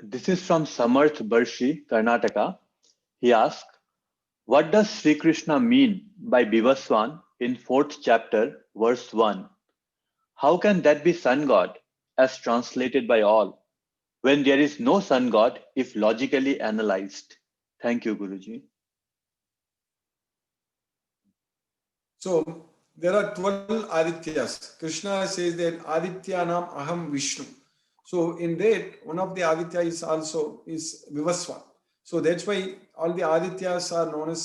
This is from Samarth Barshi, Karnataka. He asks, what does Sri Krishna mean by Bhivaswan in 4th chapter, verse 1? How can that be sun god, as translated by all, when there is no sun god if logically analyzed? Thank you, Guruji. So there are 12 Adityas. Krishna says that Adityanam Aham Vishnu. So in that, one of the Aditya is Vivaswan. So that's why all the Adityas are known as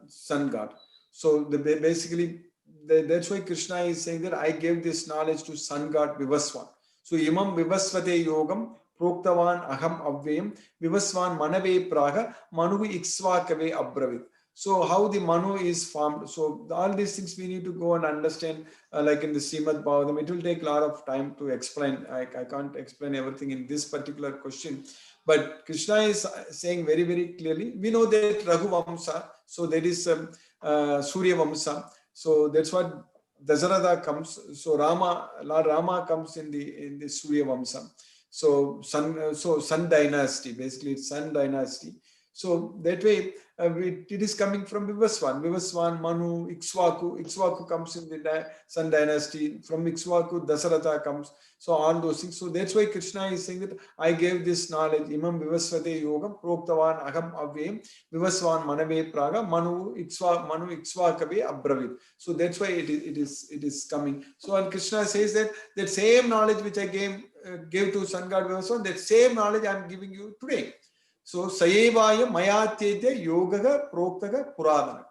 sun god. So basically that's why Krishna is saying that I gave this knowledge to sun god Vivaswan. So imam Vivasvate yogam proktavan aham avyam Vivaswan manave praga manu iksvakave abravit. So how the Manu is formed. So all these things we need to go and understand, like in the Srimad Bhagavatam. It will take a lot of time to explain. I can't explain everything in this particular question. But Krishna is saying very, very clearly, we know that Raghu Vamsa, so that is Surya Vamsa. So that's what Dasaratha comes. So Lord Rama comes in the Surya Vamsa. So Sun dynasty, basically it's Sun dynasty. So that way, it is coming from Vivaswan, Manu, Ikshvaku. Ikshvaku comes in the Sun dynasty. From Ikshvaku, Dasaratha comes. So all those things. So that's why Krishna is saying that I gave this knowledge. Imam Vivasvate Yogam, Proktavan Aham Avyam, Vivaswan Manave Praga, Manu Ikshvakave Abravit. So that's why it is coming. So and Krishna says that same knowledge which I gave to Sun God Vivaswan, that same knowledge I am giving you today. So Sayevaya Mayatyedya Yogaga Proktaga Puradana.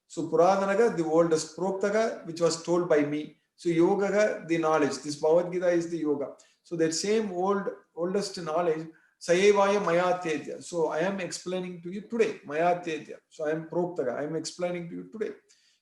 So Puradanaga, the oldest, Proktaga, which was told by me. So Yogaga, the knowledge. This Bhagavad Gita is the yoga. So that same oldest knowledge, Sayevaya Mayatyedya. So I am explaining to you today, Mayatyedya. So I am Proktaga. I am explaining to you today.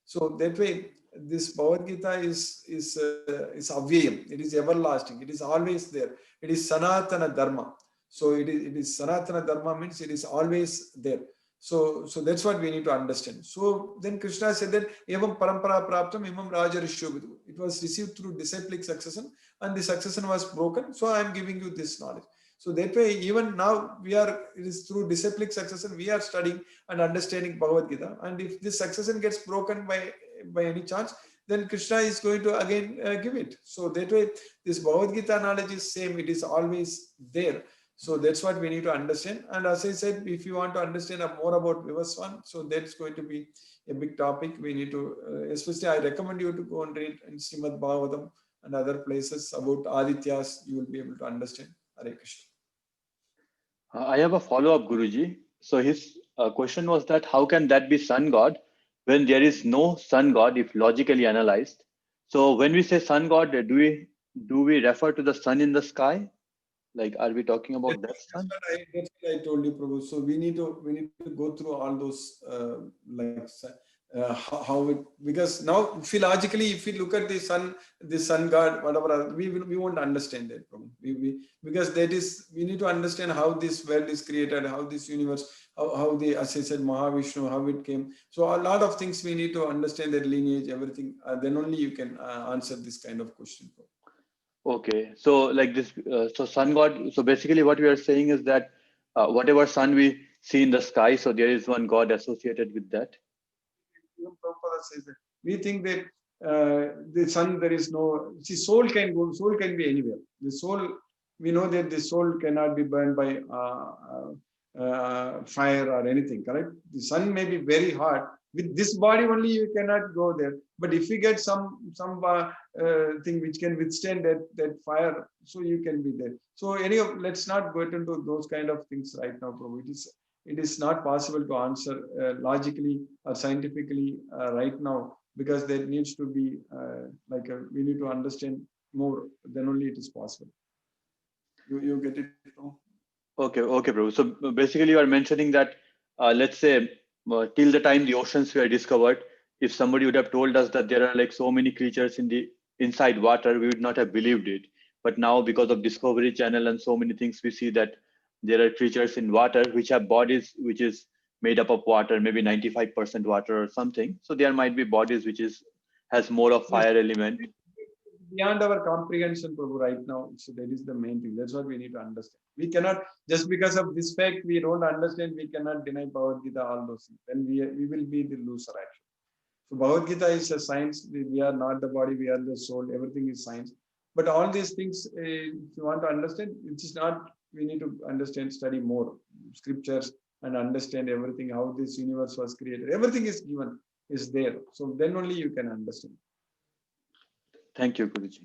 So that way, this Bhagavad Gita is avyayam. It is everlasting. It is always there. It is Sanatana Dharma. So it is Sanatana Dharma means it is always there. So that's what we need to understand. So then Krishna said that Evam Parampara Praptam Imam Raja Rishyovidu. It was received through disciplic succession and the succession was broken. So I am giving you this knowledge. So that way, even now it is through disciplic succession, we are studying and understanding Bhagavad Gita. And if this succession gets broken by any chance, then Krishna is going to again give it. So that way, this Bhagavad Gita knowledge is same. It is always there. So that's what we need to understand. And as I said, if you want to understand more about Vivaswan, so that's going to be a big topic. We need to, especially I recommend you to go and read in Srimad Bhagavatam and other places about Adityas. You will be able to understand. Hare Krishna. I have a follow-up, Guruji. So his question was that how can that be sun god when there is no sun god if logically analyzed? So when we say sun god, do we refer to the sun in the sky? Like, are we talking about that sun? That's what I told you, Prabhu. So we need to go through all those how it, because now logically if we look at the sun god, whatever we won't understand that, Prabhu. Because that is we need to understand how this world is created, how this universe, how the, as I said, Mahavishnu, how it came. So a lot of things we need to understand, that lineage, everything. Then only you can answer this kind of question, Prabhu. Okay, so like this, so sun god. So basically, what we are saying is that whatever sun we see in the sky, so there is one god associated with that. Even Prabhupada says that we think that the sun, there is no, see, soul can be anywhere. The soul, we know that the soul cannot be burned by fire or anything, correct? The sun may be very hot. With this body only, you cannot go there. But if you get some thing which can withstand that fire, so you can be there. So anyway, let's not go into those kind of things right now, Prabhu. It is not possible to answer logically or scientifically right now, because there needs to be we need to understand more, then only it is possible. You get it, no? Okay, bro. So basically, you are mentioning that let's say till the time the oceans were discovered, if somebody would have told us that there are like so many creatures in the inside water, we would not have believed it. But now, because of Discovery Channel and so many things, we see that there are creatures in water which have bodies which is made up of water, maybe 95% water or something. So there might be bodies which is has more of Yes. fire element. beyond our comprehension, Prabhu, right now. So that is the main thing. That's what we need to understand. We cannot, just because of this fact we don't understand, we cannot deny Bhagavad Gita, all those things. Then we will be the loser actually. So Bhagavad Gita is a science. We are not the body, we are the soul. Everything is science. But all these things, if you want to understand, it is not, we need to understand, study more scriptures and understand everything, how this universe was created. Everything is given, is there. So then only you can understand. Thank you, Guruji.